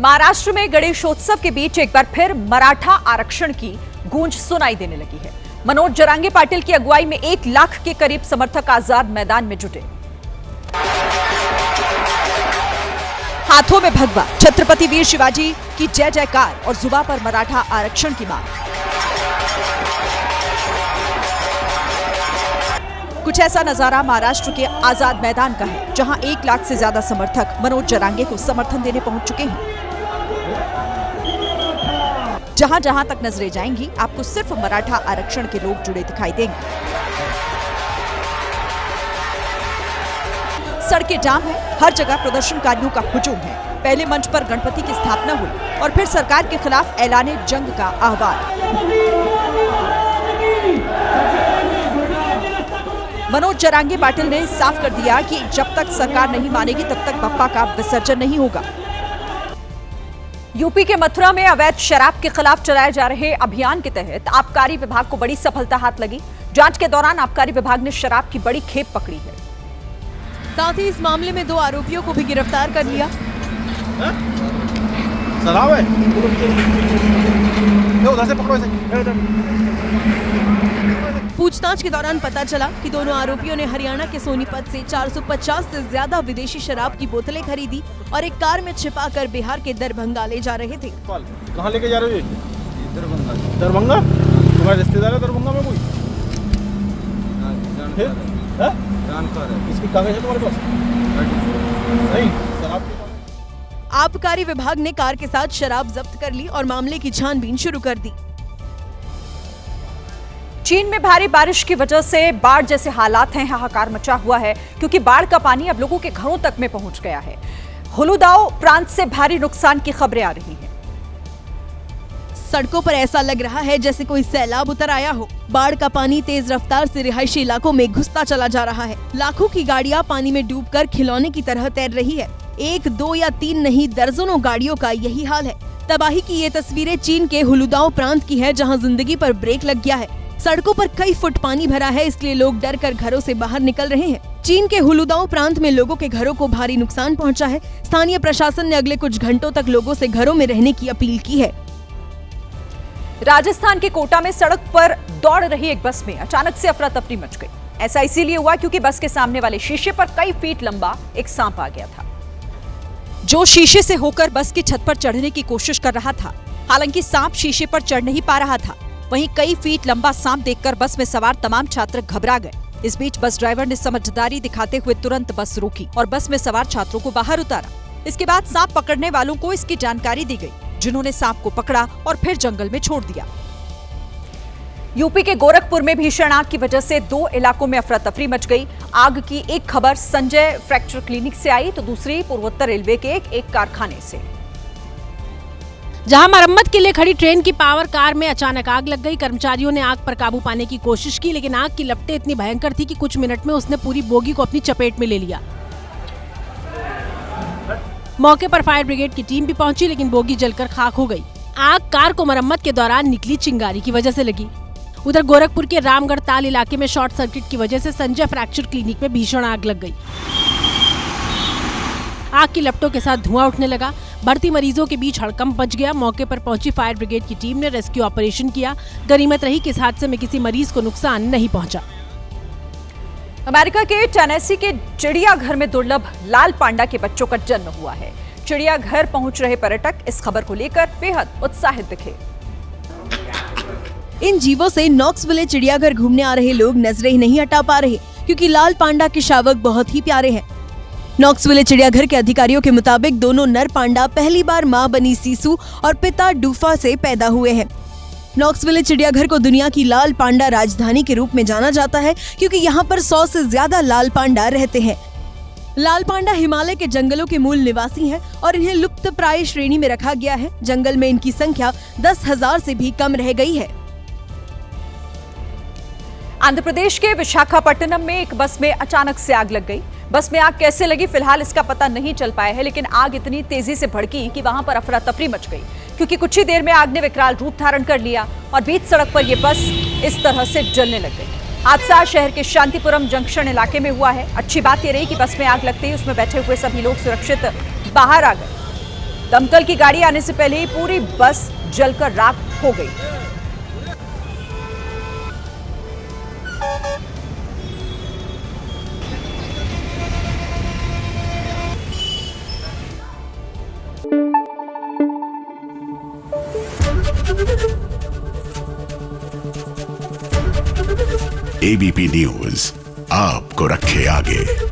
महाराष्ट्र में गणेशोत्सव के बीच एक बार फिर मराठा आरक्षण की गूंज सुनाई देने लगी है। मनोज जरांगे पाटिल की अगुवाई में 1 लाख के करीब समर्थक आजाद मैदान में जुटे। हाथों में भगवा, छत्रपति वीर शिवाजी की जय जयकार और जुबां पर मराठा आरक्षण की मांग। कुछ ऐसा नजारा महाराष्ट्र के आजाद मैदान का है, जहां 1 लाख से ज्यादा समर्थक मनोज जरांगे को समर्थन देने पहुंच चुके हैं। जहां जहां तक नजरें जाएंगी, आपको सिर्फ मराठा आरक्षण के लोग जुड़े दिखाई देंगे। सड़कें जाम है, हर जगह प्रदर्शनकारियों का हुजूम है। पहले मंच पर गणपति की स्थापना हुई और फिर सरकार के खिलाफ ऐलाने जंग का आह्वान। मनोज जरांगे पाटिल ने साफ कर दिया कि जब तक सरकार नहीं मानेगी तब तक बप्पा का विसर्जन नहीं होगा। यूपी के मथुरा में अवैध शराब के खिलाफ चलाए जा रहे अभियान के तहत आबकारी विभाग को बड़ी सफलता हाथ लगी। जांच के दौरान आबकारी विभाग ने शराब की बड़ी खेप पकड़ी है। साथ ही इस मामले में 2 आरोपियों को भी गिरफ्तार कर लिया। शराब है, उधर से पकड़ो। पूछताछ के दौरान पता चला कि दोनों आरोपियों ने हरियाणा के सोनीपत से 450 से ज्यादा विदेशी शराब की बोतलें खरीदी और एक कार में छिपाकर बिहार के दरभंगा ले जा रहे थे। कहाँ लेके जा रहे हो? दरभंगा। दरभंगा? तुम्हारे रिश्तेदार है दरभंगा में कोई? जानकार है। इसकी कागज है तुम्हारे पास? नहीं, शराब की। आबकारी विभाग ने कार के साथ शराब जब्त कर ली और मामले की छानबीन शुरू कर दी। चीन में भारी बारिश की वजह से बाढ़ जैसे हालात हैं, हाहाकार मचा हुआ है क्योंकि बाढ़ का पानी अब लोगों के घरों तक में पहुंच गया है। हुलुदाओ प्रांत से भारी नुकसान की खबरें आ रही हैं। सड़कों पर ऐसा लग रहा है जैसे कोई सैलाब उतर आया हो। बाढ़ का पानी तेज रफ्तार से रिहायशी इलाकों में घुसता चला जा रहा है। लाखों की गाड़ियां पानी में डूबकर खिलौने की तरह तैर रही है। 1, 2 या 3 नहीं, दर्जनों गाड़ियों का यही हाल है। तबाही की ये तस्वीरें चीन के हुलुदाओ प्रांत की है, जहाँ जिंदगी पर ब्रेक लग गया है। सड़कों पर कई फुट पानी भरा है, इसलिए लोग डर कर घरों से बाहर निकल रहे हैं। चीन के हुलुदाओ प्रांत में लोगों के घरों को भारी नुकसान पहुंचा है। स्थानीय प्रशासन ने अगले कुछ घंटों तक लोगों से घरों में रहने की अपील की है। राजस्थान के कोटा में सड़क पर दौड़ रही एक बस में अचानक से अफरा तफरी मच गई। ऐसा इसीलिए हुआ क्योंकि बस के सामने वाले शीशे पर कई फीट लंबा एक सांप आ गया था, जो शीशे से होकर बस की छत पर चढ़ने की कोशिश कर रहा था। हालांकि सांप शीशे पर चढ़ नहीं पा रहा था। वहीं कई फीट लंबा सांप देखकर बस में सवार तमाम छात्र घबरा गए। इस बीच बस ड्राइवर ने समझदारी दिखाते हुए तुरंत बस रोकी और बस में सवार छात्रों को बाहर उतारा। इसके बाद सांप पकड़ने वालों को इसकी जानकारी दी गई, जिन्होंने सांप को पकड़ा और फिर जंगल में छोड़ दिया। यूपी के गोरखपुर में भीषण आग की वजह से 2 इलाकों में अफरा तफरी मच गई। आग की एक खबर संजय फ्रैक्चर क्लिनिक से आई तो दूसरी पूर्वोत्तर रेलवे के एक कारखाने से, जहां मरम्मत के लिए खड़ी ट्रेन की पावर कार में अचानक आग लग गई। कर्मचारियों ने आग पर काबू पाने की कोशिश की, लेकिन आग की लपटें इतनी भयंकर थी कि कुछ मिनट में उसने पूरी बोगी को अपनी चपेट में ले लिया। मौके पर फायर ब्रिगेड की टीम भी पहुंची, लेकिन बोगी जलकर खाक हो गई। आग कार को मरम्मत के दौरान निकली चिंगारी की वजह से लगी। उधर गोरखपुर के रामगढ़ ताल इलाके में शॉर्ट सर्किट की वजह से संजय फ्रैक्चर क्लिनिक में भीषण आग लग गई। आग की लपटों के साथ धुआं उठने लगा। भर्ती मरीजों के बीच हड़कंप मच गया। मौके पर पहुंची फायर ब्रिगेड की टीम ने रेस्क्यू ऑपरेशन किया। गनीमत रही कि इस हादसे में किसी मरीज को नुकसान नहीं पहुंचा। अमेरिका के टेनेसी के चिड़ियाघर में दुर्लभ लाल पांडा के बच्चों का जन्म हुआ है। चिड़ियाघर पहुंच रहे पर्यटक इस खबर को लेकर बेहद उत्साहित दिखे। इन जीवों से नॉक्सविले चिड़ियाघर घूमने आ रहे लोग नजरें ही नहीं हटा पा रहे, क्योंकि लाल पांडा के शावक बहुत ही प्यारे हैं। नॉक्सविले चिड़ियाघर के अधिकारियों के मुताबिक दोनों नर पांडा पहली बार मां बनी सीसू और पिता डूफा से पैदा हुए हैं। नॉक्सविले चिड़ियाघर को दुनिया की लाल पांडा राजधानी के रूप में जाना जाता है, क्योंकि यहाँ पर 100 से ज्यादा लाल पांडा रहते हैं। लाल पांडा हिमालय के जंगलों के मूल निवासी हैं और इन्हें लुप्तप्राय श्रेणी में रखा गया है। जंगल में इनकी संख्या 10,000 से भी कम रह गई है। आंध्र प्रदेश के विशाखापट्टनम में एक बस में अचानक से आग लग गई। बस में आग कैसे लगी फिलहाल इसका पता नहीं चल पाया है, लेकिन आग इतनी तेजी से भड़की कि वहां पर अफरा तफरी मच गई, क्योंकि कुछ ही देर में आग ने विकराल रूप धारण कर लिया और बीच सड़क पर यह बस इस तरह से जलने लग गई। हादसा शहर के शांतिपुरम जंक्शन इलाके में हुआ है। अच्छी बात यह रही कि बस में आग लगते ही उसमें बैठे हुए सभी लोग सुरक्षित बाहर आ गए। दमकल की गाड़ी आने से पहले ही पूरी बस जलकर राख हो गई। एबीपी न्यूज आपको रखे आगे।